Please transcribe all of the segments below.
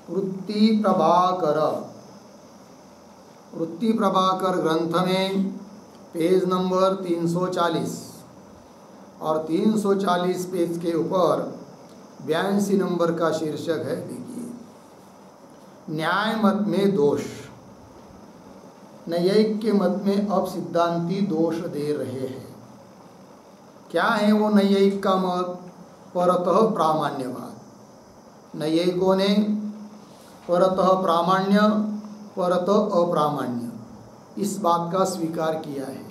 वृत्ति प्रभाकर ग्रंथ में पेज नंबर 340 और 340 पेज के ऊपर 82 नंबर का शीर्षक है। देखिए, न्याय मत में दोष। नैयायिक के मत में अब सिद्धांती दोष दे रहे हैं। क्या है वो नैयायिक का मत? परतः प्रामाण्यवाद। नैयायिकों ने परतः प्रामाण्य, परतः अप्रामाण्य इस बात का स्वीकार किया है,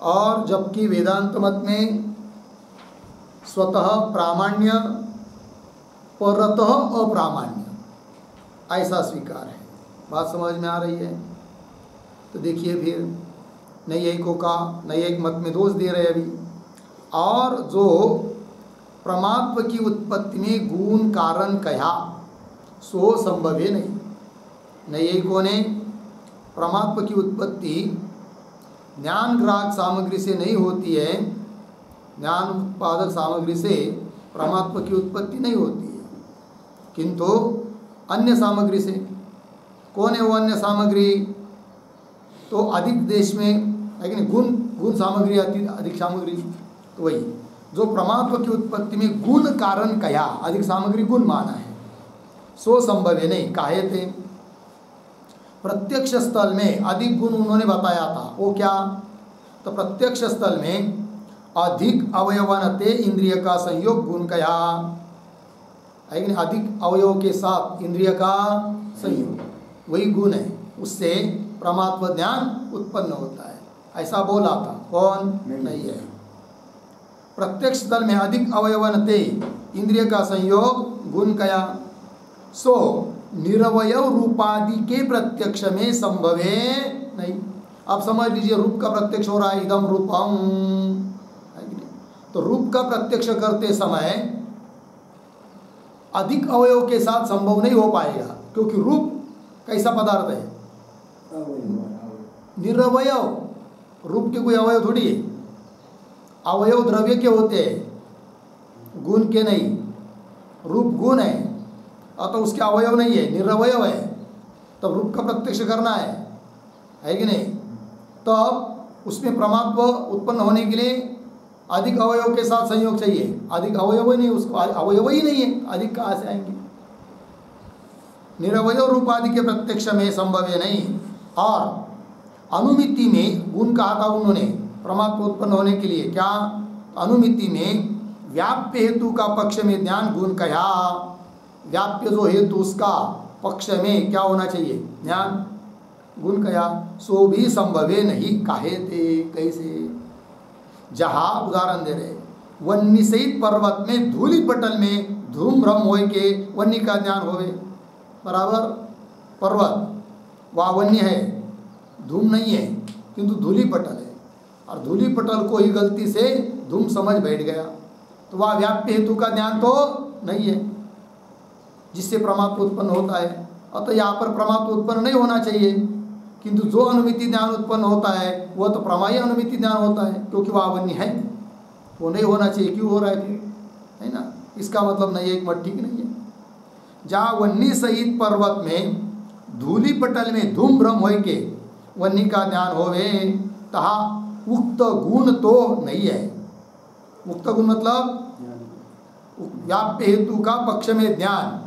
और जबकि वेदांत मत में स्वतः प्रामाण्य, परतः अप्रामाण्य ऐसा स्वीकार है। बात समझ में आ रही है? तो देखिए, फिर नैयायिकों का नैयायिक मत में दोष दे रहे अभी। और जो परमात्म की उत्पत्ति में गुण कारण कहा सो संभव है नहीं। नैयायिकों ने परमात्म की उत्पत्ति ज्ञान ग्राहक सामग्री से नहीं होती है, ज्ञान उत्पादक सामग्री से परमात्मा की उत्पत्ति नहीं होती है, किंतु अन्य सामग्री से। कौन है वो अन्य सामग्री? तो अधिक देश में है कि नहीं, गुण सामग्री, अधिक सामग्री। तो वही जो परमात्मा की उत्पत्ति में गुण कारण कया, अधिक सामग्री गुण माना है, सो संभव है नहीं। काहे थे? प्रत्यक्ष स्थल में अधिक गुण उन्होंने बताया था। वो क्या? तो प्रत्यक्ष स्थल में अधिक अवयवनते इंद्रिय का संयोग गुण कया है कि नहीं, अधिक अवयव के साथ इंद्रिय का संयोग वही गुण है, उससे परमात्मा ज्ञान उत्पन्न होता है, ऐसा बोला था। कौन? नहीं है। प्रत्यक्ष स्थल में अधिक अवयवनते इंद्रिय का संयोग गुण कया, सो निरवयव रूपादि के प्रत्यक्ष में संभवे नहीं। आप समझ लीजिए, रूप का प्रत्यक्ष हो रहा है, इदम रूपम, तो रूप का प्रत्यक्ष करते समय अधिक अवयव के साथ संभव नहीं हो पाएगा, क्योंकि रूप कैसा पदार्थ है? निरवयव। रूप के कोई अवयव थोड़ी है। अवयव द्रव्य के होते हैं, गुण के नहीं। रूप गुण है, तो उसके अवयव नहीं है, निरवयव है। तब रूप का प्रत्यक्ष करना है कि नहीं? तब उसमें परमात्मा उत्पन्न होने के लिए अधिक अवयव के साथ संयोग चाहिए। अधिक अवयव ही नहीं, उसको अवयव ही नहीं है, अधिक कहाँ से आएंगे? निरवयव रूप आदि के प्रत्यक्ष में संभव है नहीं। और अनुमिति में गुण कहा था उन्होंने परमात्मा उत्पन्न होने के लिए। क्या? अनुमिति में व्याप्य हेतु का पक्ष में ज्ञान गुण कहा। व्याप्य जो हेतु उसका पक्ष में क्या होना चाहिए? ज्ञान गुण कया, सो भी संभवे नहीं। काहे थे? कैसे? जहाँ उदाहरण दे रहे, वन्नी सहित पर्वत में धूलि पटल में धूम भ्रम हो के वन्नी का ज्ञान होवे। बराबर, पर्वत वहाँ वन्य है, धूम नहीं है, किंतु धूलि पटल है, और धूलि पटल को ही गलती से धूम समझ बैठ गया, तो वह व्याप्य हेतु का ज्ञान तो नहीं है जिससे परमात्मा उत्पन्न होता है। अतः यहाँ पर परमात्मा उत्पन्न नहीं होना चाहिए, किंतु जो अनुमिति ज्ञान उत्पन्न होता है वह तो प्रमाय अनुमिति ज्ञान होता है, क्योंकि वह वन्य है, वो नहीं होना चाहिए। क्यों हो रहा है फिर? है ना? इसका मतलब नहीं है, एक मत ठीक नहीं है। जहाँ वन्य सहित पर्वत में धूलि पटल में धूम भ्रम हो के वन्य का ज्ञान होवे, तहा उक्त गुण तो नहीं है। उक्त गुण मतलब व्याप्य हेतु का पक्ष में ज्ञान,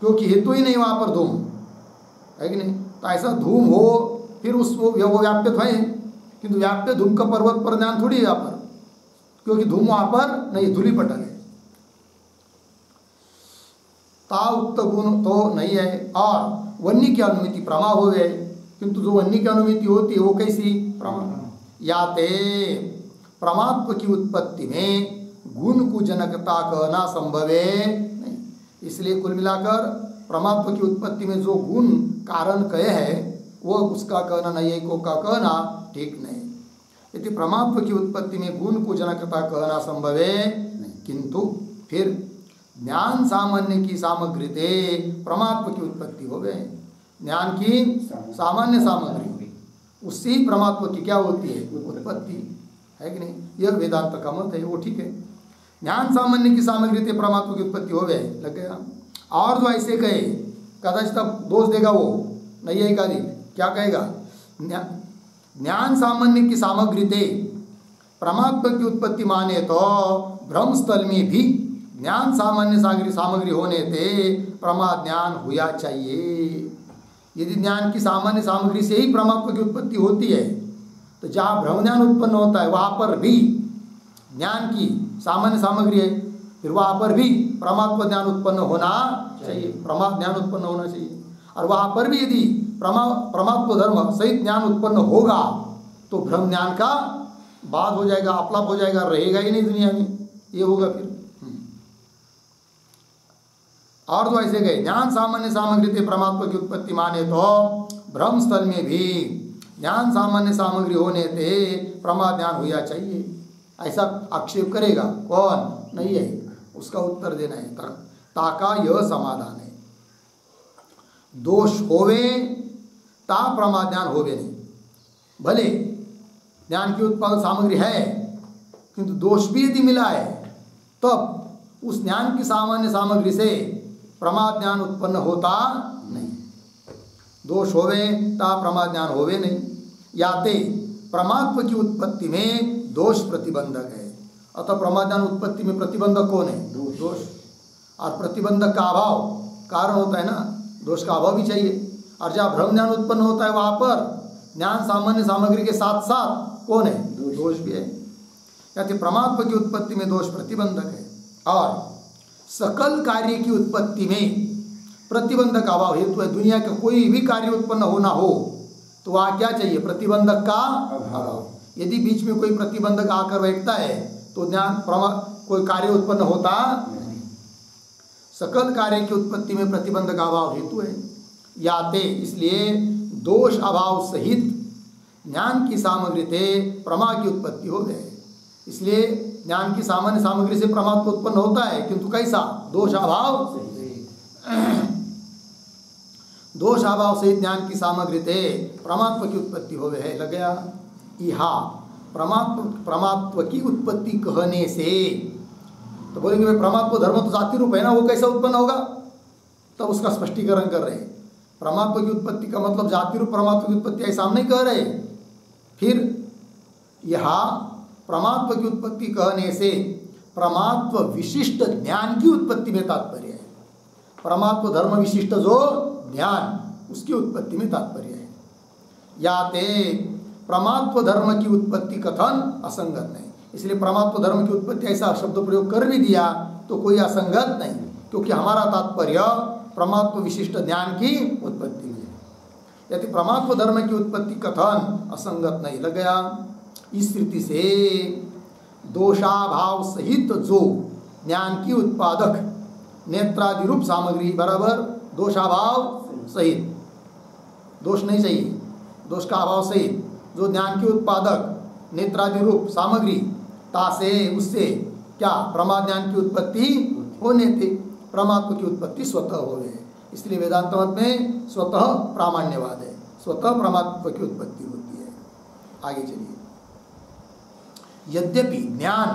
क्योंकि हेतु ही नहीं वहाँ पर धूम है कि नहीं? तो ऐसा धूम हो फिर उसको वो व्याप्य तो है, किंतु व्याप्य धूम का पर्वत पर ज्ञान थोड़ी है यहाँ पर, क्योंकि धूम वहाँ पर नहीं, धूलि पटल है। ता उक्त गुण तो नहीं है। और वन्य की अनुमिति प्रमा हो गए, किंतु जो वन्य की अनुमिति होती है वो कैसी? प्रमा। या ते परमात्मा की उत्पत्ति में गुण को जनकता कहना संभवे नहीं। इसलिए कुल मिलाकर परमात्मा की उत्पत्ति में जो गुण कारण कहे है वो उसका कहना नैयायिकों का कहना ठीक नहीं। यदि परमात्मा की उत्पत्ति में गुण को जनकता कहना संभव है नहीं, किंतु फिर ज्ञान सामान्य की सामग्री थे परमात्मा की उत्पत्ति हो गए। ज्ञान की सामान्य सामग्री उससे ही परमात्मा की क्या होती है? उत्पत्ति है कि नहीं? यह वेदांत का मत है, वो ठीक है। ज्ञान सामान्य की सामग्री थे परमात्मा की उत्पत्ति हो गए, लग गया। और जो ऐसे कहे कदाचित तब दोष देगा वो नैयायिकादि, क्या कहेगा? ज्ञान सामान्य की सामग्री थे परमात्मा की उत्पत्ति माने तो ब्रह्म स्थल में भी ज्ञान सामान्य सामग्री होने थे प्रमाद ज्ञान हुआ चाहिए। यदि ज्ञान की सामान्य सामग्री से ही परमात्मा की उत्पत्ति होती है तो जहाँ ब्रह्म ज्ञान उत्पन्न होता है वहाँ पर भी ज्ञान की सामान्य सामग्री है, फिर वहाँ पर भी परमात्मा ज्ञान उत्पन्न होना चाहिए, प्रमाद ज्ञान उत्पन्न होना चाहिए। और वहाँ पर भी यदि परमात्मा धर्म सहित ज्ञान उत्पन्न होगा तो ब्रह्म ज्ञान का बाद हो जाएगा, अपलाप हो जाएगा, रहेगा ही नहीं दुनिया में, ये होगा फिर। और तो ऐसे गए ज्ञान सामान्य सामग्री थे परमात्मा की उत्पत्ति माने तो ब्रह्म स्थल में भी ज्ञान सामान्य सामग्री होने थे प्रमाद ज्ञान हुआ चाहिए, ऐसा आक्षेप करेगा कौन? नहीं है, उसका उत्तर देना है। ताका यह समाधान है, दोष होवे ता प्रमाद ज्ञान होवे नहीं। भले ज्ञान की उत्पादक सामग्री है किंतु दोष भी यदि मिला है तब उस ज्ञान की सामान्य सामग्री से प्रमाद ज्ञान उत्पन्न होता नहीं। दोष होवे ता प्रमाद ज्ञान होवे नहीं। याते परमात्मा की उत्पत्ति में दोष प्रतिबंधक है, अतः प्रमाद ज्ञान उत्पत्ति में प्रतिबंधक कौन है? दोष। और प्रतिबंधक का अभाव कारण होता है ना, दोष का अभाव भी चाहिए। और जहाँ ब्रह्म ज्ञान उत्पन्न होता है वहाँ पर ज्ञान सामान्य सामग्री के साथ साथ कौन है? दोष भी है। याते परमात्मा की उत्पत्ति में दोष प्रतिबंधक है और सकल कार्य की उत्पत्ति में प्रतिबंधक अभाव हेतु है। दुनिया का कोई भी कार्य उत्पन्न होना हो तो वहाँ क्या चाहिए? प्रतिबंधक का अभाव। यदि बीच में कोई प्रतिबंधक आकर बैठता है तो ज्ञान कोई कार्य उत्पन्न होता नहीं। सकल कार्य की उत्पत्ति में प्रतिबंधक अभाव हेतु है। याते इसलिए दोष अभाव सहित ज्ञान की सामग्री थे प्रमा की उत्पत्ति हो गए। इसलिए ज्ञान की सामान्य सामग्री से प्रमा तो उत्पन्न होता है किंतु कैसा? दोष अभाव दोष अभाव सहित ज्ञान की सामग्री थे परमात्मा की उत्पत्ति हो है। लग गया इहा परमात्मा की उत्पत्ति कहने से तो बोलेंगे भाई परमात्मा धर्म तो जाति रूप है ना, वो कैसा उत्पन्न होगा? तब उसका स्पष्टीकरण कर रहे हैं। परमात्मा की उत्पत्ति का मतलब जाति रूप परमात्मा की उत्पत्ति ऐसा हम नहीं कह रहे। फिर यहाँ परमात्मा की उत्पत्ति कहने से परमात्मा विशिष्ट ज्ञान की उत्पत्ति में तात्पर्य है। परमात्मा धर्म विशिष्ट जो ज्ञान उसकी उत्पत्ति में तात्पर्य है। याते परमात्मा धर्म की उत्पत्ति कथन असंगत नहीं, इसलिए परमात्मा धर्म की उत्पत्ति ऐसा शब्द प्रयोग कर भी दिया तो कोई असंगत नहीं, क्योंकि हमारा तात्पर्य परमात्मा विशिष्ट ज्ञान की उत्पत्ति में है। यदि परमात्मा धर्म की उत्पत्ति कथन असंगत नहीं। लग गया इस स्थिति से दोषाभाव सहित जो ज्ञान की उत्पादक नेत्रादि रूप सामग्री बराबर दोषाभाव सहित, दोष नहीं चाहिए, दोष का अभाव सहित जो ज्ञान की उत्पादक नेत्रादि रूप सामग्री तासे उससे क्या प्रमाद ज्ञान की उत्पत्ति होने थे। परमात्मा की उत्पत्ति स्वतः हो गए, इसलिए वेदांत मत में स्वतः प्रामाण्यवाद है, स्वतः परमात्मा की उत्पत्ति होती है। आगे चलिए। यद्यपि ज्ञान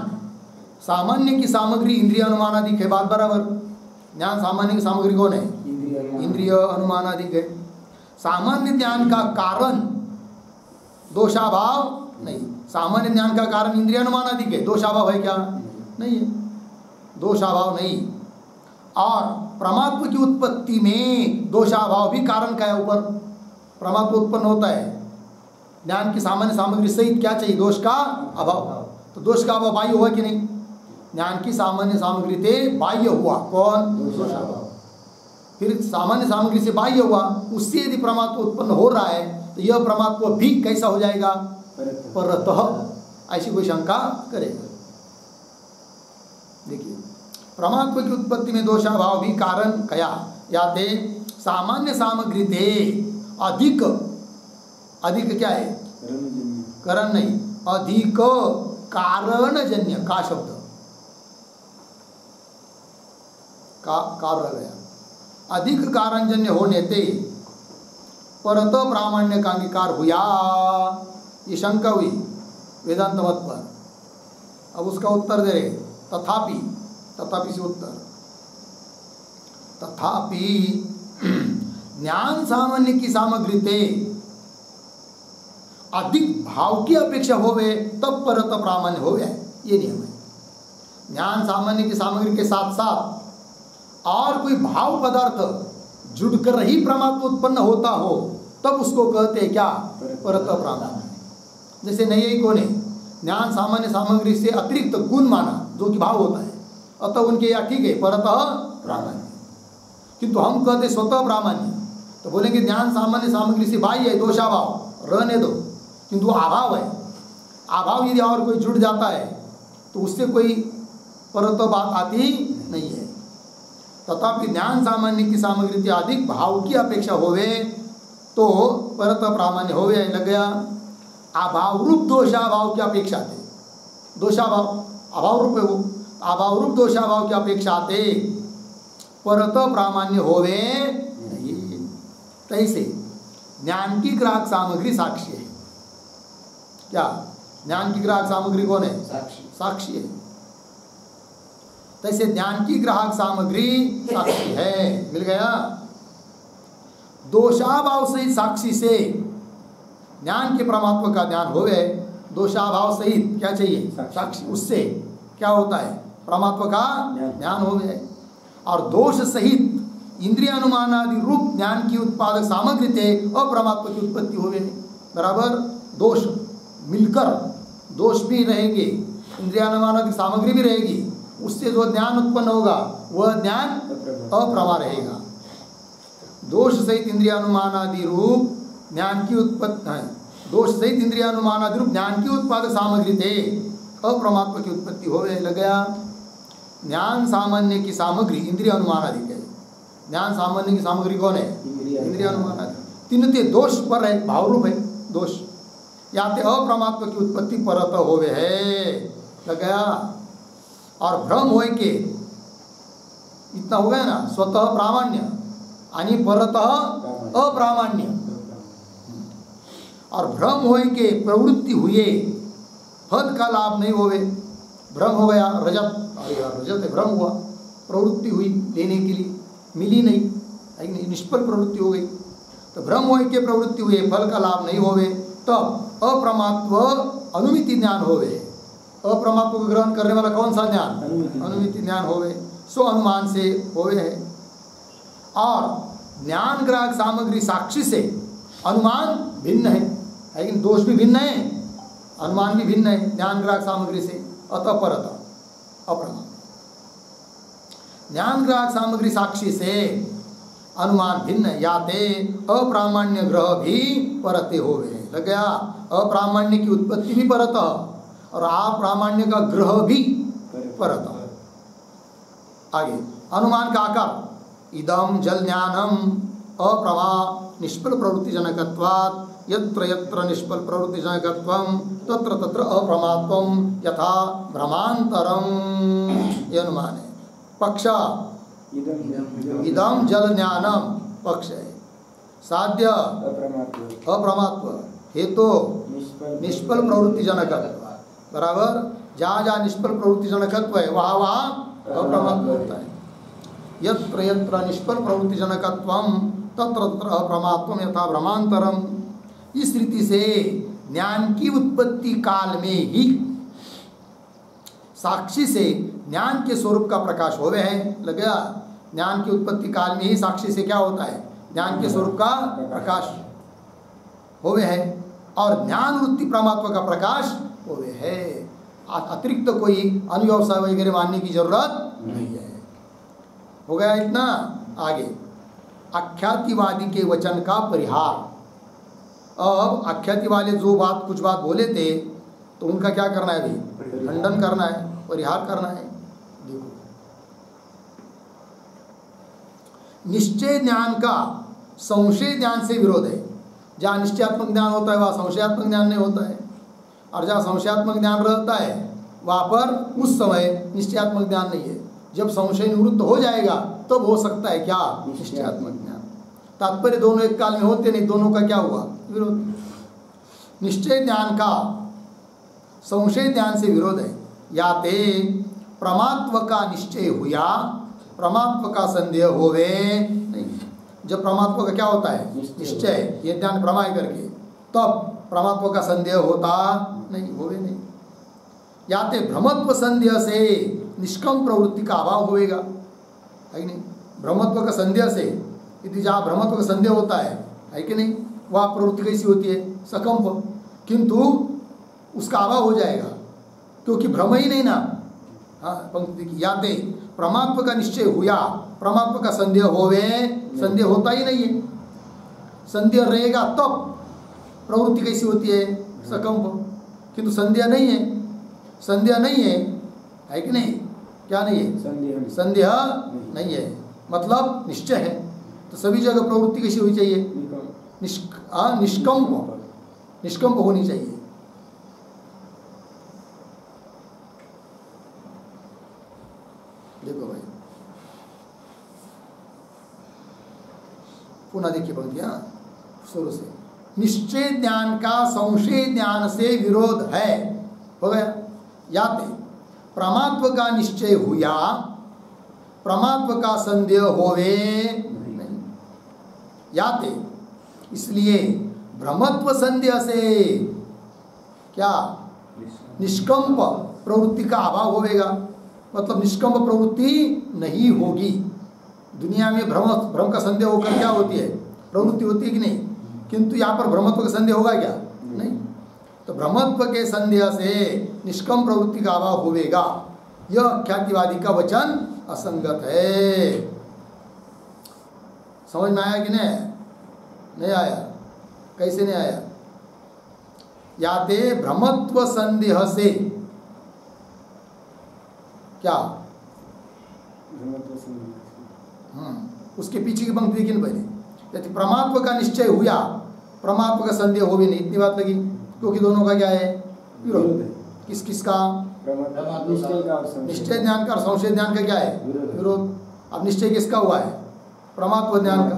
सामान्य की सामग्री इंद्रिय अनुमानादिक है, बात बराबर। ज्ञान सामान्य की सामग्री कौन है? इंद्रिय अनुमानादिक है। सामान्य ज्ञान का कारण दोषाभाव नहीं, सामान्य ज्ञान का कारण इंद्रिय अनुमानादिक है। दोषाभाव है क्या? नहीं है, दोषाभाव नहीं। और परमात्मा की उत्पत्ति में दोषाभाव भी कारण का है। ऊपर परमात्मा उत्पन्न होता है, ज्ञान की सामान्य सामग्री सहित क्या चाहिए? दोष का अभाव। तो दोष का अभाव बाह्य हुआ कि नहीं? ज्ञान की सामान्य सामग्री थे बाह्य हुआ, कौन? दोषाभाव। फिर सामान्य सामग्री से बाह्य हुआ, उससे यदि परमात्मा उत्पन्न हो रहा है तो यह परमात्मा भी कैसा हो जाएगा? परतः। ऐसी कोई शंका करेगा। देखिए परमात्मा की उत्पत्ति में दोषाभाव भी कारण कया। याते सामान्य सामग्री थे अधिक, अधिक क्या है? करण नहीं, अधिक कारणजन्य का शब्द का कार रह गया। अधिक कारणजन्य होने थे परत प्रामाण्य का अंगीकार हुआ, ये शंका हुई वेदांत मत पर। अब उसका उत्तर दे रहे तथापि, तथापि से उत्तर तथापि ज्ञान सामान्य की सामग्री ते अधिक भाव की अपेक्षा होवे तब परत प्रामाण्य होवे, ये नियम है। ज्ञान सामान्य की सामग्री के साथ साथ और कोई भाव पदार्थ जुड़कर ही परमात्मा उत्पन्न होता हो तब उसको कहते हैं क्या, परत प्रामाण्य। जैसे नैयायिकों ने ज्ञान सामान्य सामग्री से अतिरिक्त गुण माना जो कि भाव होता है, अतः उनके या ठीक है परत प्रामाण्य। किंतु हम कहते स्वतः प्रामाण्य, तो बोलेंगे ज्ञान सामान्य सामग्री से बाह्य है, दोषाभाव रहने दो, किंतु अभाव है। अभाव यदि और कोई जुड़ जाता है तो उससे कोई परत बात आती नहीं है। तथापि ज्ञान सामान्य की सामग्री से अधिक भाव की अपेक्षा होवे तो परत प्रामाण्य होवे, लग गया। अभाव रूप दोषाभाव की अपेक्षा थे, दोषाभाव अभाव रूप है वो, अभाव रूप दोषाभाव की अपेक्षा थे परत प्रामाण्य होवे नहीं। तैसे ज्ञान की ग्राहक सामग्री साक्षी है। क्या ज्ञान की ग्राहक सामग्री कौन है, साक्षी है। तैसे ज्ञान की ग्राहक सामग्री साक्षी है, मिल गया। दोषाभाव सहित साक्षी से ज्ञान के परमात्मा का ज्ञान होवे, दोषाभाव सहित क्या चाहिए, साक्षी, उससे क्या होता है, परमात्मा का ज्ञान होवे। और दोष सहित इंद्रिय अनुमान आदि रूप ज्ञान की उत्पादक सामग्री थे और परमात्मा की उत्पत्ति होवे, बराबर। दोष मिलकर, दोष भी रहेंगे, इंद्रिय अनुमान आदि सामग्री भी रहेगी, उससे जो ज्ञान उत्पन्न होगा वह ज्ञान अप्रमा रहेगा। दोष सहित इंद्रिय अनुमान आदि रूप ज्ञान की उत्पत्ति है, दोष सहित इंद्रिय अनुमान आदि रूप ज्ञान की उत्पादक सामग्री थे, अप्रमात्मा की उत्पत्ति होवे, लग गया। ज्ञान सामान्य की सामग्री इंद्रिय अनुमान आदि के, ज्ञान सामान्य की सामग्री कौन है, इंद्रिय अनुमान आदि, तीनों ते दोष पर है, भाव रूप है दोष, या ते अप्रमात्मा की उत्पत्ति परत होवे है, लग गया। और भ्रम होय के इतना हो गया ना, स्वतः प्रामाण्य आणि परत अप्रामाण्य। और भ्रम होय के प्रवृत्ति हुए फल का लाभ नहीं होवे, भ्रम हो गया, रजत, अरे यार रजत है, भ्रम हुआ, प्रवृत्ति हुई लेने के लिए, मिली नहीं, निष्फल प्रवृत्ति हो गई। तो भ्रम होय के प्रवृत्ति हुए फल का लाभ नहीं होवे तब अप्रमात्व अनुमिति ज्ञान होवे। अप्रमात्व को ग्रहण करने वाला कौन सा ज्ञान, अनुमिति ज्ञान होवे, सो अनुमान से होवे है। और ज्ञान ग्राहक सामग्री साक्षी से अनुमान भिन्न है, लेकिन दोष भी भिन्न है, अनुमान भी भिन्न है ज्ञान ग्राहक सामग्री से, अतः परत अप्रमा। ज्ञान ग्राहक सामग्री साक्षी से अनुमान भिन्न, या ते अप्रामाण्य ग्रह भी परते होवे, लग गया। अप्रामाण्य की उत्पत्ति भी परत और अप्रामाण्य का ग्रह भी परत। आगे अनुमान का आकार, इदम जल ज्ञानम अप्रमा निष्फल प्रवृत्ति जनकत्वात्, यत्र यत्र निष्फल प्रवृत्ति जनकत्वम तत्र तत्र अप्रमात्वम यथा भ्रमांतरम, ये अनुमान है। पक्ष इदम जल ज्ञानम पक्ष है, साध्य अप्रमात्व, हेतु निष्फल प्रवृत्ति जनकत्व, बराबर। जहाँ जहाँ निष्फल प्रवृत्ति जनकत्व है वहाँ वहाँ अप्रमात्व होता है। यत्र यत्र निष्फल प्रवृत्ति जनकत्वम तत्र तत्र अप्रमात्वम यथा भ्रमांतरम। इस रीति से ज्ञान की उत्पत्ति काल में ही साक्षी से ज्ञान के स्वरूप का प्रकाश होवे है, लग गया। ज्ञान की उत्पत्ति काल में ही साक्षी से क्या होता है, ज्ञान के स्वरूप का प्रकाश होवे है, और ज्ञान वृत्ति परमात्मा का प्रकाश होवे है। अतिरिक्त कोई अनुव्यवसाय वगैरह मानने की जरूरत नहीं है। हो गया इतना। आगे आख्यातिवादी के वचन का परिहार। अब आख्याति वाले जो बात कुछ बात बोले थे तो उनका क्या करना है भाई, खंडन करना है, परिहार करना है। देखो, निश्चय ज्ञान का संशय ज्ञान से विरोध है। जहाँ निश्चयात्मक ज्ञान होता है वहाँ संशयात्मक ज्ञान नहीं होता है, और जहाँ संशयात्मक ज्ञान रहता है वहाँ पर उस समय निश्चयात्मक ज्ञान नहीं है। जब संशय निवृत्त हो जाएगा तब हो सकता है क्या, निश्चयात्मक ज्ञान। तात्पर्य दोनों एक काल में होते नहीं, दोनों का क्या हुआ, विरोध। निश्चय ज्ञान का संशय ज्ञान से विरोध है। या ते परमात्मा का निश्चय हुआ प्रमात्व का संदेह होवे नहीं। जब प्रमात्व का क्या होता है? निश्चय, ये ज्ञान प्रमाय करके, तब प्रमात्व का संदेह होता नहीं, होवे नहीं। याते भ्रमत्व संदेह से निष्कम प्रवृत्ति का अभाव होएगा, है कि नहीं? भ्रमत्व का संदेह से, यदि जहाँ भ्रमत्व का संदेह होता है कि नहीं, वह प्रवृत्ति कैसी होती है? सकंप, किंतु उसका अभाव हो जाएगा क्योंकि भ्रम ही नहीं ना। हाँ, पंक्ति की याते प्रमात्व का निश्चय हुआ, प्रमात्व का संदेह होवे, संदेह होता ही नहीं है। संदेह रहेगा तब प्रवृत्ति कैसी होती है? सकंप, किंतु संदेह नहीं है। संदेह नहीं है कि नहीं? क्या नहीं है? संदेह नहीं है, मतलब निश्चय है। तो सभी जगह प्रवृत्ति कैसी होनी चाहिए? निष्कंप, निष्कंप होनी चाहिए। देखो भाई, पुनः देखिए पंक्तियां शुरू से। निश्चय ज्ञान का संशय ज्ञान से विरोध है, हो गया। याते प्रमात्व का निश्चय हुआ, प्रमात्व का संदेह होवे नहीं। याते, इसलिए भ्रमत्व संदेह से क्या? निष्कंप प्रवृत्ति का अभाव होवेगा, मतलब निष्कंप प्रवृत्ति नहीं होगी। दुनिया में भ्रम का संदेह होकर क्या होती है? प्रवृत्ति होती है कि नहीं? किंतु यहाँ पर भ्रमत्व का संदेह होगा क्या? नहीं। तो भ्रमत्व के संदेह से निष्कम प्रवृत्ति का अभाव होवेगा, यह ख्यातिवादी का वचन असंगत है। समझ में आया कि नहीं? नहीं आया? कैसे नहीं आया? याते भ्रमत्व संदेह से क्या? उसके पीछे की पंक्ति देखिए पहले। यदि प्रमात्व का निश्चय हुआ, प्रमात्व का संदेह हो भी नहीं, इतनी बात लगी, क्योंकि दोनों का क्या है? विरोध। किस किस का? निश्चय ज्ञान का और संशय ज्ञान का क्या है? विरोध। अब निश्चय किसका हुआ है? प्रमात्व ज्ञान का।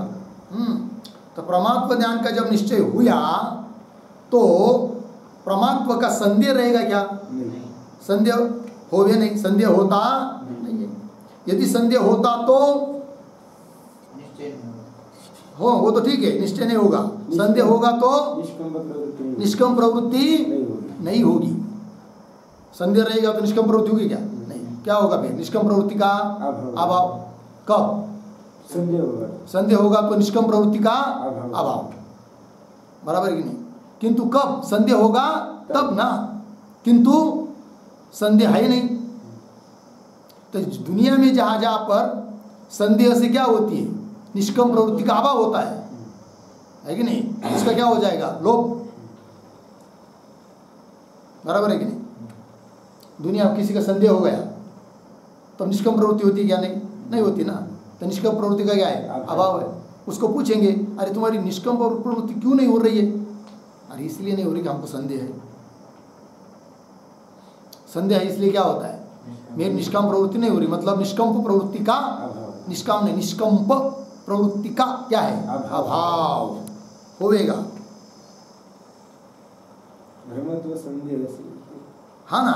तो प्रमात्व ज्ञान का जब निश्चय हुआ तो प्रमात्व का संदेह रहेगा क्या? संदेह होवे नहीं, संदेह होता नहीं है। यदि संदेह होता तो हो, वो तो ठीक है, निश्चय नहीं होगा। संदेह होगा तो निष्कम प्रवृत्ति नहीं होगी। संदेह रहेगा तो निष्कम प्रवृत्ति होगी क्या? नहीं। क्या होगा फिर? निष्कम प्रवृत्ति का अभाव। कब संदेह होगा तो निष्कम प्रवृत्ति का अभाव, बराबर कि नहीं? किंतु कब संदेह होगा? तब ना, किंतु संदेह है नहीं। तो दुनिया में जहां जहां पर संदेह से क्या होती है? निष्कम प्रवृत्ति का अभाव होता है कि नहीं? इसका क्या हो जाएगा? लोभ, बराबर है कि नहीं? दुनिया में किसी का संदेह हो गया तो निष्कम प्रवृत्ति होती है क्या? नहीं होती ना। तो निष्कम प्रवृत्ति का क्या है? अभाव है। उसको पूछेंगे, अरे तुम्हारी निष्कम प्रवृत्ति क्यों नहीं हो रही है? अरे इसलिए नहीं हो रही कि हमको संदेह है। संदेह है इसलिए क्या होता है? मेरी निष्काम प्रवृत्ति नहीं हो रही, मतलब निष्कंप प्रवृत्ति का, निष्काम नहीं, निष्कंप प्रवृत्ति का क्या है? अभाव होएगा। हाँ ना,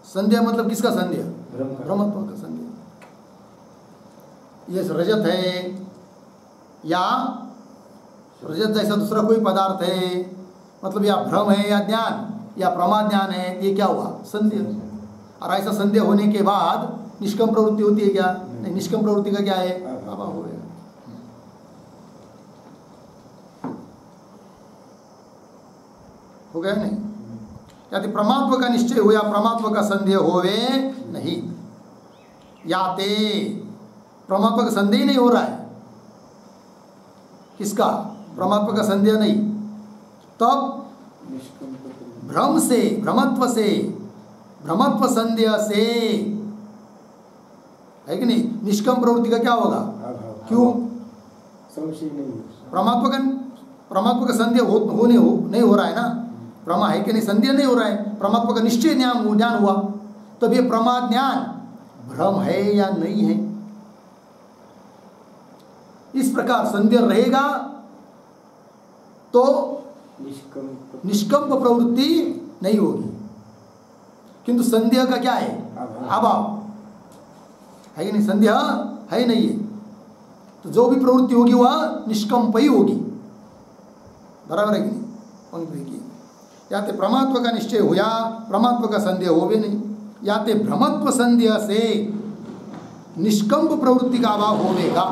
संदेह मतलब किसका संदेह? भ्रमत्व का संदेह। ये रजत है या रजत जैसा दूसरा कोई पदार्थ है, मतलब या भ्रम है या ज्ञान या प्रमा ज्ञान है, ये क्या हुआ? संदेह। और ऐसा संदेह होने के बाद निष्कम प्रवृत्ति होती है क्या? नहीं। निष्कम प्रवृत्ति का क्या है? अभाव हो गया। हो गया नहीं? याते प्रमात्व का निश्चय हुआ, प्रमात्व का संदेह होवे नहीं। याते प्रमात्व का संदेह नहीं हो रहा है, किसका? प्रमात्व का संदेह नहीं, तब भ्रम से, भ्रमत्व संदेह से, है कि नहीं? निष्कम प्रवृत्ति का क्या होगा? क्यों? प्रमात्व का संदेह नहीं हो रहा है ना। प्रमा है कि नहीं? संदेह नहीं हो रहा है, प्रमात्व का निश्चय ज्ञान हुआ, तब ये प्रमा ज्ञान भ्रम है या नहीं है? इस प्रकार संदेह रहेगा तो निष्कंप प्रवृत्ति नहीं होगी, किंतु संदेह का क्या है? अभाव है कि नहीं? संदेह है नहीं है, तो जो भी प्रवृत्ति होगी वह निष्कंप ही होगी। बराबर है कि नहीं? पंक्ति देखिए, या तो प्रमात्व का निश्चय हुआ, प्रमात्व का संदेह हो भी नहीं, या तो भ्रमत्व संदेह से निष्कंप प्रवृत्ति का अभाव होगा।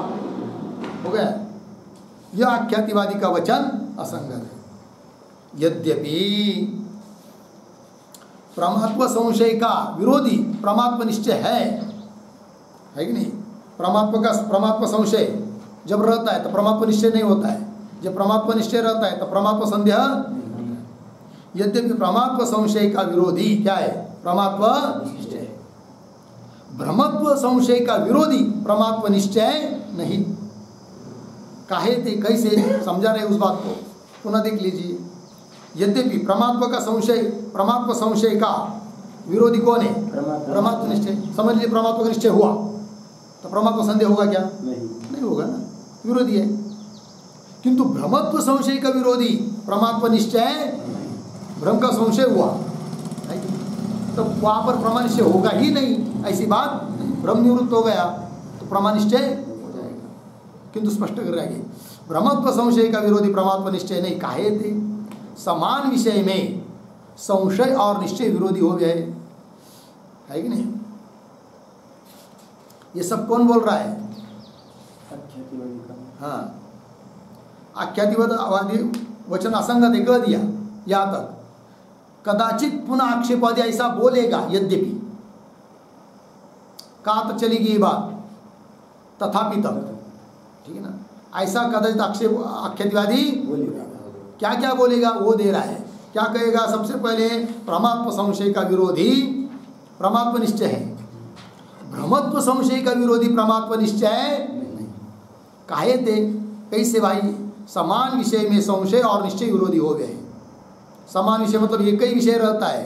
हो गया। यह आख्यातिवादी का वचन असंगत है। यद्यपि प्रमात्व संशय का विरोधी प्रमात्व निश्चय है कि नहीं? प्रमात्व संशय जब रहता है तो प्रमात्व निश्चय नहीं होता है, जब प्रमात्व निश्चय रहता है तो प्रमात्व संदेह। यद्यपि प्रमात्व संशय का विरोधी क्या है? प्रमात्व निश्चय। भ्रमत्व संशय का विरोधी प्रमात्व निश्चय नहीं। काहे थे, कैसे समझा रहे उस बात को, पुनः देख लीजिए। यद्यपि प्रमात्व संशय का विरोधी कौन है? प्रमात्व निश्चय। समझ लीजिए, प्रमात्व का निश्चय हुआ तो प्रमात्व संदेह होगा क्या? नहीं होगा ना, विरोधी है। किंतु भ्रमत्व संशय का विरोधी प्रमात्व निश्चय, भ्रम का संशय हुआ तो वहाँ पर प्रमा निश्चय होगा ही नहीं, ऐसी बात। भ्रम निवृत्त हो गया तो प्रमा निश्चय हो जाएगा। किंतु स्पष्ट कर रहे भ्रमत्व संशय का विरोधी प्रमात्व निश्चय नहीं। काहे थे? समान विषय में संशय और निश्चय विरोधी हो गए, है कि नहीं? ये सब कौन बोल रहा है? आख्यातिवादी का। हाँ, आख्यातिवादी वचन असंगत है, कह दिया यहाँ तक। कदाचित पुनः आक्षेपादि ऐसा बोलेगा, यद्यपि कहा तो चलेगी ये बात, तथापि तक, ठीक है ना? ऐसा कदाचित आख्यातिवादी क्या क्या बोलेगा वो दे रहा है। क्या कहेगा? सबसे पहले प्रमात्व संशय का विरोधी प्रमात्व निश्चय है, भ्रमत्व संशय का विरोधी प्रमात्व निश्चय नहीं। काहे थे? कैसे भाई? समान विषय में संशय और निश्चय विरोधी हो गए। समान विषय मतलब एक ही विषय रहता है,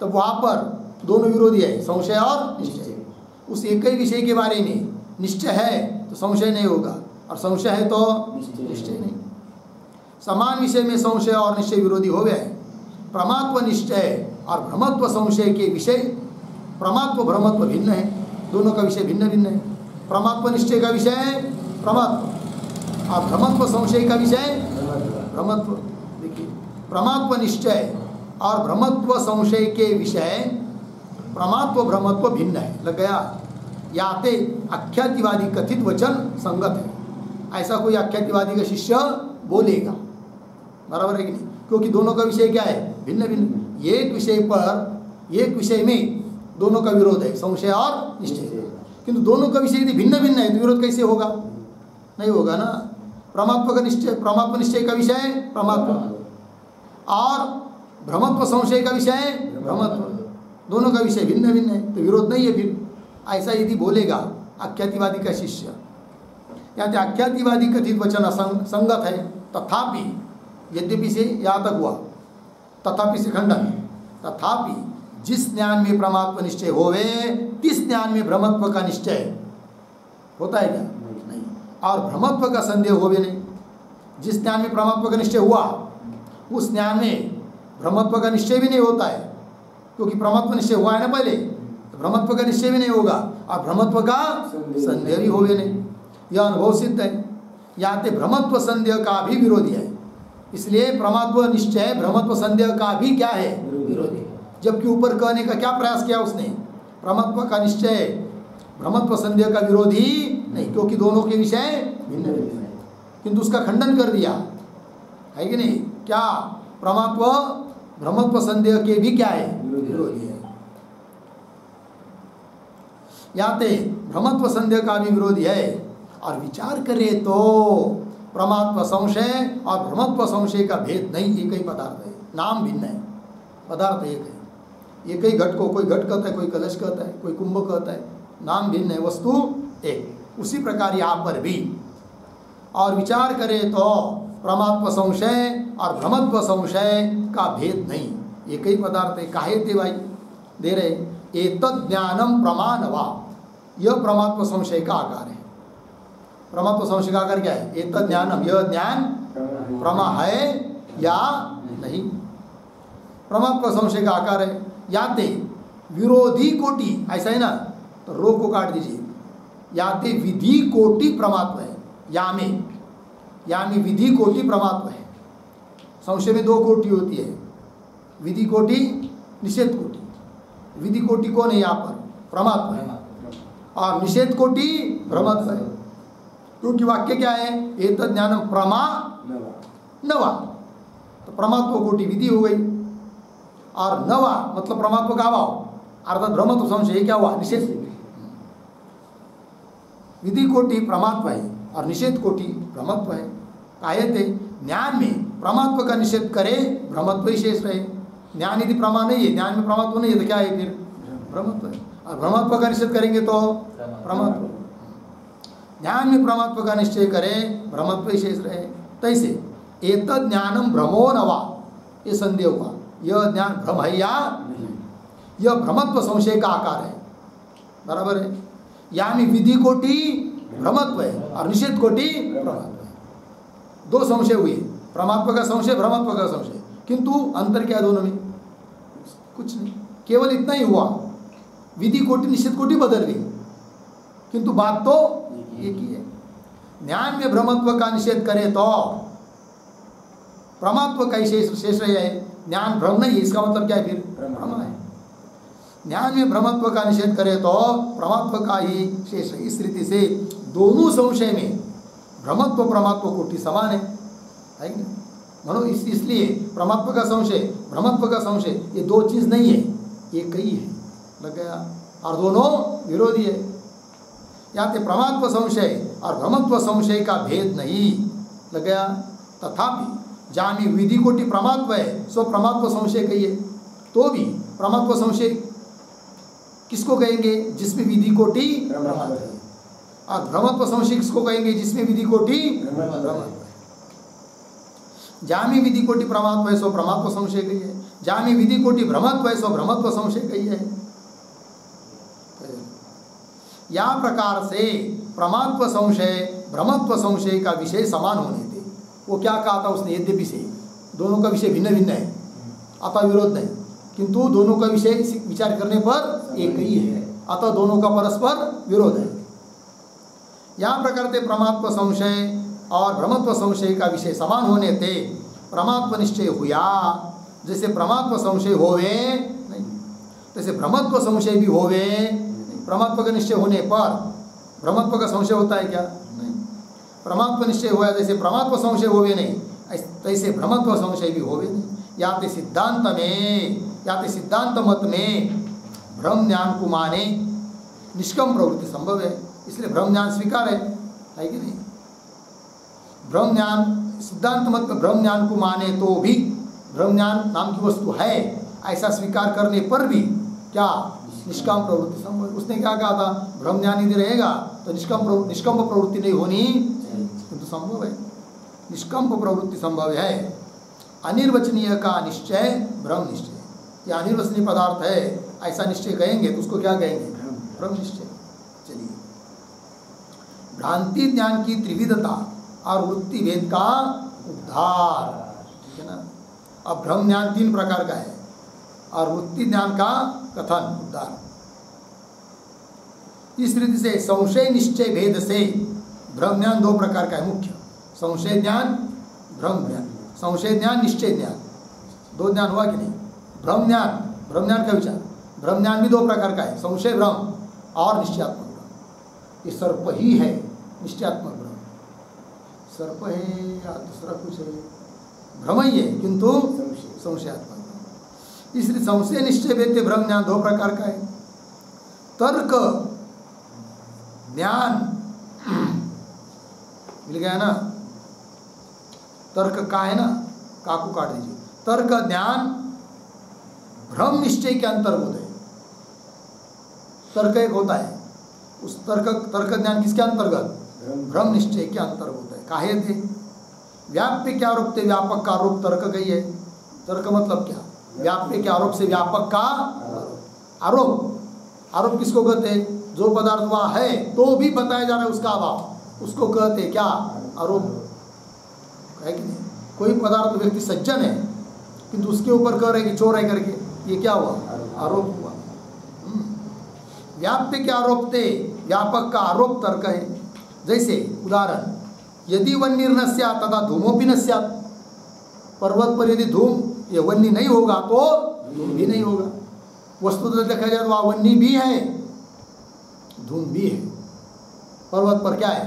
तो वहाँ पर दोनों विरोधी है, संशय और निश्चय। उस एक ही विषय के बारे में निश्चय है तो संशय नहीं होगा, और संशय है तो निश्चय नहीं। समान विषय में संशय और निश्चय विरोधी हो गए। प्रमात्व निश्चय और भ्रमत्व संशय के विषय, प्रमात्व भ्रमत्व भिन्न है, दोनों का विषय भिन्न भिन्न है। प्रमात्व निश्चय का विषय प्रमात्व और भ्रमत्व संशय का विषय भ्रमत्व। देखिए, प्रमात्व निश्चय और भ्रमत्व संशय के विषय प्रमात्व भ्रमत्व भिन्न है। लग गया? याते आख्यातिवादी कथित वचन संगत है, ऐसा कोई आख्यातिवादी का शिष्य बोलेगा। बराबर है कि नहीं? क्योंकि दोनों का विषय क्या है? भिन्न भिन्न। एक विषय पर, एक विषय में दोनों का विरोध है, संशय और निश्चय। किंतु दोनों का विषय यदि भिन्न भिन्न है तो विरोध कैसे होगा? नहीं होगा ना। प्रमात्व का निश्चय, प्रमात्व निश्चय का विषय प्रमात्व और भ्रमत्व संशय का विषय भ्रमत्व, दोनों का विषय भिन्न भिन्न है तो विरोध नहीं है। फिर ऐसा यदि बोलेगा आख्यातिवादी का शिष्य, या तो आख्यातिवादी कथित वचन संगत है, तथापि, यद्यपि से यहाँ तक हुआ, तथापि से खंडन। तथापि जिस ज्ञान में परमात्मा निश्चय होवे तिस ज्ञान में भ्रमत्व का निश्चय होता है क्या? नहीं। और भ्रमत्व का संदेह होवे नहीं। जिस ज्ञान में परमात्मा का निश्चय हुआ उस ज्ञान में भ्रमत्व का निश्चय भी नहीं होता है, क्योंकि परमात्मा निश्चय हुआ है ना पहले, तो भ्रमत्व का निश्चय भी नहीं होगा और भ्रमत्व का संदेह भी होवे नहीं। यह अनुभव सिद्ध है। यहाँ पे भ्रमत्व संदेह का भी विरोधी है, इसलिए परमात्मा निश्चय भ्रमत्व संदेह का भी क्या है? विरोधी। जबकि ऊपर कहने का क्या प्रयास किया उसने? परमात्मा का निश्चय भ्रमत्व संदेह का विरोधी नहीं, क्योंकि दोनों के विषय भिन्न भिन्न है। किंतु उसका खंडन कर दिया है कि नहीं? क्या? परमात्मा भ्रमत्व संदेह के भी क्या है? विरोधी है। यहाँ पे भ्रमत्व संदेह का भी विरोधी है। और विचार करें तो परमात्मा संशय और भ्रमत्व संशय का भेद नहीं, एक ही पदार्थ है, नाम भिन्न है, पदार्थ एक है। एक ही घट को कोई घट कहता है, कोई कलश कहता है, कोई कुंभ कहता है, नाम भिन्न है, वस्तु एक। उसी प्रकार यहाँ पर भी और विचार करें तो परमात्मा संशय और भ्रमत्व संशय का भेद नहीं, एक ही पदार्थ है। काहे थे भाई? दे रहे एतद् ज्ञानम प्रमाणवा, यह परमात्मा संशय का आकार है। परमात्मा संशय का आकार क्या है? एतद् ज्ञानम, यह ज्ञान प्रमा है या नहीं, परमात्मा संशय का आकार है। याते विरोधी कोटि, ऐसा है ना, तो रो को काट दीजिए, याते विधि कोटि प्रमात्व है। यामी विधि कोटि प्रमात्व है। संशय में दो कोटि होती है, विधि कोटि, निषेध कोटि। विधि कोटि कौन है यहाँ पर? प्रमात्व है, और निषेध कोटि भ्रमत्व है। क्योंकि वाक्य क्या है? एतद् ज्ञानम प्रमा नवा, तो प्रमात्व कोटि विधि हो गई, और नवा मतलब प्रमात्व का अभाव, अर्थात भ्रमत्व संशय क्या हुआ? निषेध। विधि कोटि प्रमात्व है और निषेध कोटि भ्रमत्व है। कायते ज्ञान में प्रमात्व का निषेध करे, भ्रमत्व ही शेष रहे। ज्ञान यदि प्रमा नहीं है, ज्ञान में प्रमात्व नहीं है, तो क्या है फिर? भ्रमत्व है। और भ्रमत्व का निषेध करेंगे तो प्रमात्व। ज्ञान में प्रमात्व का निश्चय करे, भ्रमत्व ही शेष रहे। तैसे एतद् ज्ञानम भ्रमो नवा, ये संदेह हुआ, यह ज्ञान भ्रम है या नहीं? यह भ्रमत्व संशय का आकार है, बराबर है। यानी विधि कोटि भ्रमत्व है और निषेध कोटि प्रमात्व है। दो संशय हुए, प्रमात्व का संशय, भ्रमत्व का संशय, किंतु अंतर क्या दोनों में? कुछ नहीं, केवल इतना ही हुआ, विधि कोटि निषेध कोटि बदल गई, किंतु बात तो एक ही है। ज्ञान में भ्रमत्व का निषेध करे तो प्रमात्व का ही शेष रह जाए। ज्ञान भ्रम नहीं है, इसका मतलब क्या है फिर? भ्रम है। ज्ञान में भ्रमत्व का निषेध करे तो प्रमात्व का ही शेष है। इस रीति से दोनों संशय में भ्रमत्व प्रमात्व कोटि समान है कि नहीं? मानो इसलिए प्रमात्व का संशय, भ्रमत्व का संशय, ये दो चीज नहीं है, एक ही है। लग गया? और दोनों विरोधी है। यहाँ प्रमात्व संशय और भ्रमत्व संशय का भेद नहीं। लग गया? तथापि जामी विधि कोटि प्रमात्व है, सो प्रमात्व संशय कहिए, तो भी प्रमात्व संशय किसको कहेंगे? जिसमें विधि कोटि प्रमात्व है। और भ्रमत्व संशय किसको कहेंगे? जिसमें विधि कोटि प्रमात्व है। जामी विधि कोटि प्रमात्व है, सो प्रमात्व संशय कहिए। जामी विधि कोटि भ्रमत्व है, सो भ्रमत्व संशय कहिए। या प्रकार से प्रमात्व संशय भ्रमत्व संशय का विषय समान होने थे। वो क्या कहा था उसने? यद्यपि से दोनों का विषय भिन्न भिन्न है, अतः विरोध नहीं, किंतु दोनों का विषय विचार करने पर एक ही है, अतः दोनों का परस्पर विरोध है। यहाँ प्रकार से प्रमात्व संशय और भ्रमत्व संशय का विषय समान होने थे प्रमात्व निश्चय हुआ। जैसे प्रमात्व संशय होवे नहीं, जैसे भ्रमत्व संशय भी होवे। प्रमात्व का निश्चय होने पर भ्रमत्व का संशय होता है क्या? नहीं। प्रमात्व निश्चय हुआ जैसे प्रमात्व संशय होवे नहीं, तैसे भ्रमत्व संशय भी होवे नहीं। याते सिद्धांत मत में भ्रम ज्ञान को माने निष्कम प्रवृत्ति संभव है, इसलिए भ्रम ज्ञान स्वीकार है कि नहीं? भ्रम ज्ञान सिद्धांत मत में भ्रम ज्ञान को माने तो भी भ्रम ज्ञान नाम की वस्तु है ऐसा स्वीकार करने पर भी क्या? निष्काम प्रवृत्ति संभव। उसने क्या कहा था? भ्रम ज्ञान यदि रहेगा तो निष्कंप प्रवृत्ति नहीं होनी, किंतु संभव है, निष्कंप प्रवृत्ति संभव है। अनिर्वचनीय का निश्चय भ्रम निश्चय, यह अनिर्वचनीय पदार्थ है ऐसा निश्चय कहेंगे तो उसको क्या कहेंगे? भ्रम निश्चय। चलिए, भ्रांति ज्ञान की त्रिविधता और वृत्ति भेद का उद्धार, ठीक है ना? अब भ्रम ज्ञान तीन प्रकार का है और वृत्ति ज्ञान का कथन उद्धार। इस रीति से संशय निश्चय भेद से भ्रम ज्ञान दो प्रकार का है मुख्य, संशय ज्ञान, भ्रम ज्ञान। संशय ज्ञान, निश्चय ज्ञान, दो ज्ञान हुआ कि नहीं? भ्रम ज्ञान का विचार, भ्रम ज्ञान भी दो प्रकार का है, संशय भ्रम और निश्चयात्मक भ्रम। ये सर्प ही है निश्चयात्मक भ्रम, सर्प है या दूसरा कुछ है, भ्रम ही है किंतु संशयात्मक। इसलिए संशय निश्चय भेद भ्रम ज्ञान दो प्रकार का है। तर्क ज्ञान मिल गया ना? तर्क का है ना, का को काट दीजिए। तर्क ज्ञान भ्रम निश्चय के अंतर्गत है। तर्क एक होता है, उस तर्क ज्ञान किसके अंतर्गत? भ्रम निश्चय के अंतर्गत है। काहे थे? व्याप्य के आरोप थे, व्यापक का आरोप तर्क गई है। तर्क मतलब क्या? व्याप्य के आरोप से व्यापक का आरोप। आरोप किसको कहते हैं? जो पदार्थ वहाँ है तो भी बताया जा रहा है उसका अभाव, उसको कहते हैं क्या? आरोप है कि नहीं? कोई पदार्थ व्यक्ति सज्जन है किंतु उसके ऊपर कह रहे कि चोर है करके, ये क्या हुआ? आरोप हुआ। व्याप्य के आरोप थे, व्यापक का आरोप तर्क है। जैसे उदाहरण, यदि वन्य न स्यात् तथा धूमोपि न स्यात्, पर्वत पर यदि धूम ये वन्य नहीं होगा तो धूम भी नहीं होगा। वस्तुतः देखा जाए तो वहाँ वन्य भी है, धूम भी है। पर्वत पर क्या है?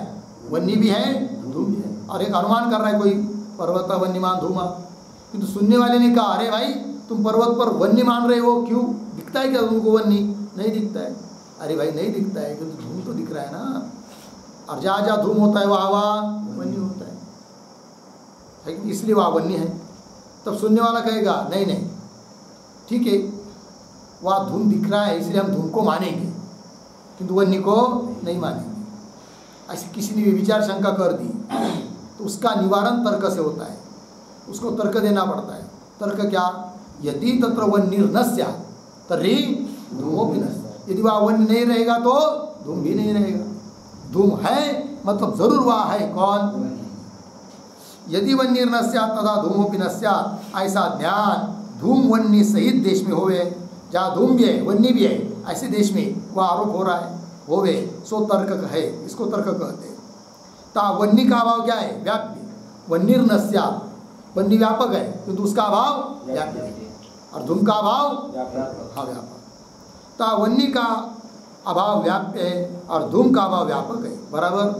वन्य भी है, धूम भी है। और एक अनुमान कर रहा है कोई, पर्वत वन्यमान धूमा, किंतु सुनने वाले ने कहा अरे भाई तुम पर्वत पर वन्य मान रहे हो, क्यों? दिखता है क्या तुमको वन्य? नहीं दिखता है। अरे भाई नहीं दिखता है, किंतु धूम तो दिख रहा है ना। और जहाँ जहाँ धूम होता है वहाँ वहाँ वन्य होता है कि इसलिए वहाँ वन्य है। तब सुनने वाला कहेगा नहीं नहीं ठीक है, वहाँ धूम दिख रहा है इसलिए हम धूम को मानेंगे, किंतु वन्य को नहीं मानेंगे। ऐसे किसी ने भी विचार शंका कर दी तो उसका निवारण तर्क से होता है, उसको तर्क देना पड़ता है। तर्क क्या? यदि तत्र वन्य न स्यात् तर्हि धूमोपि न स्यात्। यदि वहाँ वन्य नहीं रहेगा तो धूम भी नहीं रहेगा। धूम है मतलब जरूर वहाँ है कौन? यदि वन्य न स्यात् तथा धूमोपि न स्यात्, ऐसा ज्ञान धूम वन्य सहित देश में होवे, जहाँ धूम भी है वन्य भी है ऐसे देश में वह आरोप हो रहा है, होवे सो तर्क है, इसको तर्क कहते हैं। ता वन्य का अभाव क्या है? व्याप्य। वन्य न स्यात्, वन्य व्यापक है किंतु उसका अभाव व्याप्य है, और धूम का अभाव हाँ व्यापक। ता वन्य का अभाव व्याप्य है और धूम का अभाव व्यापक है, बराबर।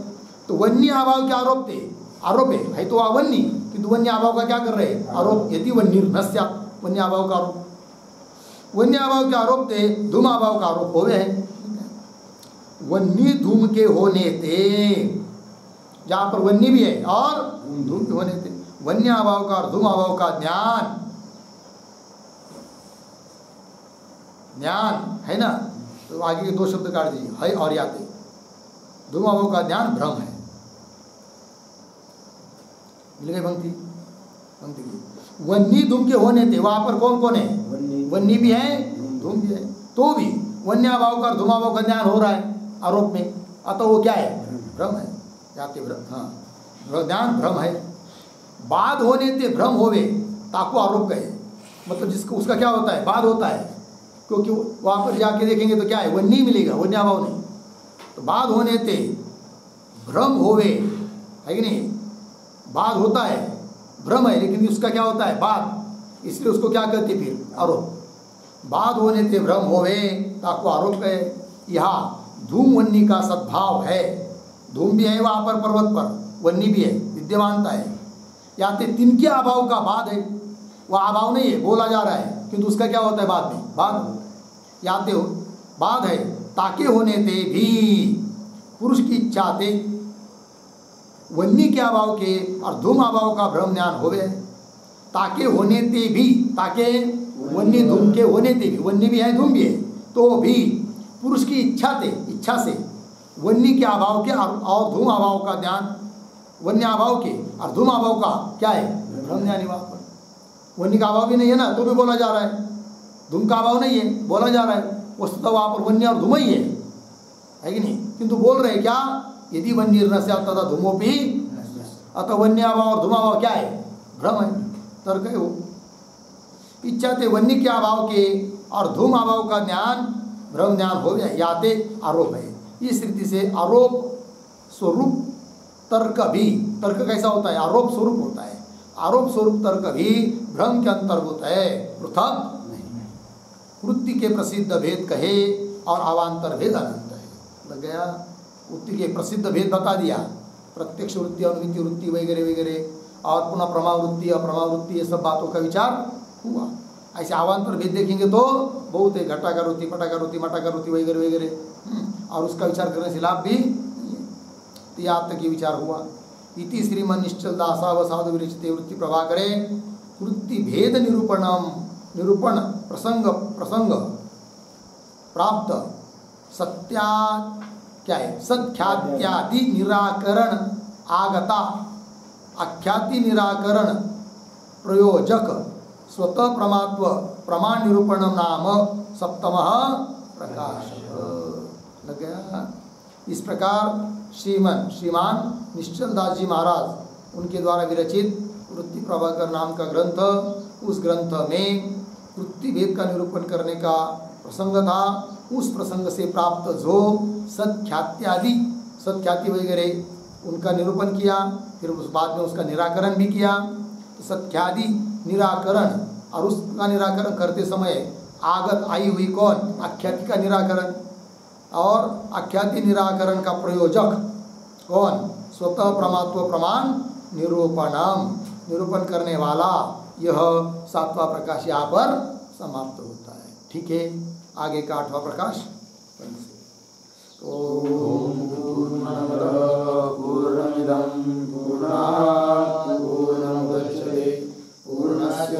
तो वन्य अभाव क्या आरोप थे? आरोप है तो वन्य, किंतु वन्य अभाव का क्या कर रहे हैं? आरोप। यदि वन्य न स्यात्, वन्य अभाव का आरोप। वन्य अभाव के आरोप थे, धूम अभाव का आरोप होवे है। वन्य धूम के होने थे, जहाँ पर वन्य भी है और धूम के होने थे। वन्य अभाव का और धूम अभाव का ज्ञान, ज्ञान है ना, तो आगे के दो शब्द काट दीजिए, है और याते। धूम अभाव का ज्ञान भ्रम है। मिल गई पंक्ति? पंक्ति की वन्य धूम के होने थे, वहां पर कौन कौन है? वन्य भी है, धूम भी है, तो भी वन्य अभाव का और धूम अभाव का ज्ञान हो रहा है आरोप में, अतः वो क्या है? भ्रम है। जाते भ्रम, हाँ ज्ञान भ्रम है। बाद होने ते भ्रम होवे ताको आरोप कहे, मतलब जिसको उसका क्या होता है? बाद होता है, क्योंकि वहाँ पर जाके देखेंगे तो क्या है? वन्य मिलेगा, वन्य अभाव नहीं। तो बाद होने ते भ्रम होवे, है कि नहीं? बाद होता है, भ्रम है, लेकिन उसका क्या होता है? बाद, इसलिए उसको क्या कहते फिर? आरोप। बाद होने ते भ्रम होवे ताको आरोप कहे। यहाँ धूम वन्य का सद्भाव है, धूम भी है वहाँ पर पर्वत पर, वन्य भी है, विद्यमानता है। यहाँ ते तिनके अभाव का बाद है, वह अभाव नहीं है, बोला जा रहा है, किंतु उसका क्या होता है? बाद में, बाद। यहाँ ते बाद है, ताके होने ते भी पुरुष की इच्छा थे, वन्य के अभाव के और धूम अभाव का भ्रम ज्ञान होवे। ताके होने ते भी, ताके वन्य धूम के होने ते भी, वन्य भी है धूम भी है, तो भी पुरुष की इच्छा थे, इच्छा से वन्य के अभाव के और धूम अभाव का ज्ञान, वन्य अभाव के और धूम अभाव का क्या है? भ्रम ज्ञान। वहाँ पर वन्य का अभाव भी नहीं है ना, तो भी बोला जा रहा है, धूम का अभाव नहीं है, बोला जा रहा है, वस्तुतः वहाँ पर वन्य और धूम ही है कि नहीं? किंतु बोल रहे क्या? यदि वन्य न स्यात् तथा धूमोपि, अतः वन्य अभाव और धूम अभाव क्या है? भ्रम है, तर्क है वो। इच्छा थे वन्य के अभाव के और धूम अभाव का ज्ञान भ्रम ज्ञान हो गया, याते आरोप है। इस रीति से आरोप स्वरूप तर्क भी, तर्क कैसा होता है? आरोप स्वरूप होता है। आरोप स्वरूप तर्क भी भ्रम के अंतर्भूत है, पृथक नहीं। वृत्ति के प्रसिद्ध भेद कहे और अवान्तर भेद अनंत है। लग गया? वृत्ति के प्रसिद्ध भेद बता दिया, प्रत्यक्ष वृत्ति, अनुमिति वृत्ति वगैरह वगैरह, और पुनः प्रमावृत्ति, अप्रमावृत्ति, ये सब बातों का विचार हुआ। ऐसे अवान्तर भेद देखेंगे तो बहुत है, घटाकार वृत्ति, पटाकार वृत्ति, मटाकार वृत्ति वगैरह वगैरह, और उसका विचार करने से लाभ भी यहाँ तक ये विचार हुआ। इति श्रीमन निश्चल दासावसाद विरचिते वृत्ति प्रभाकरे वृत्ति भेद निरूपण प्रसंग प्राप्त सत्या क्या है? सत्ख्यात्यादि निराकरण आगता आख्याति निराकरण प्रयोजक स्वतः प्रमात्व प्रमाण निरूपण नाम सप्तमः प्रकाश। लग गया? इस प्रकार श्रीमान निश्चल दास जी महाराज उनके द्वारा विरचित वृत्ति प्रभाकर नाम का ग्रंथ, उस ग्रंथ में वृत्ति भेद का निरूपण करने का प्रसंग था। उस प्रसंग से प्राप्त जो सत्ख्यात्यादि सत्ख्याति वगैरह उनका निरूपण किया, फिर उस बाद में उसका निराकरण भी किया। तो सत्ख्यादि निराकरण, और उसका निराकरण करते समय आगत आई हुई कौन? आख्याति का निराकरण। और आख्याति निराकरण का प्रयोजक कौन? स्वतः प्रमात्व प्रमाण निरूपणम, निरूपण करने वाला यह सातवां प्रकाश यहाँ पर समाप्त होता है। ठीक है, आगे का आठवां प्रकाश। ओम पूर्णमदः पूर्णमिदं पूर्णात् पूर्णमुदच्यते पूर्णस्य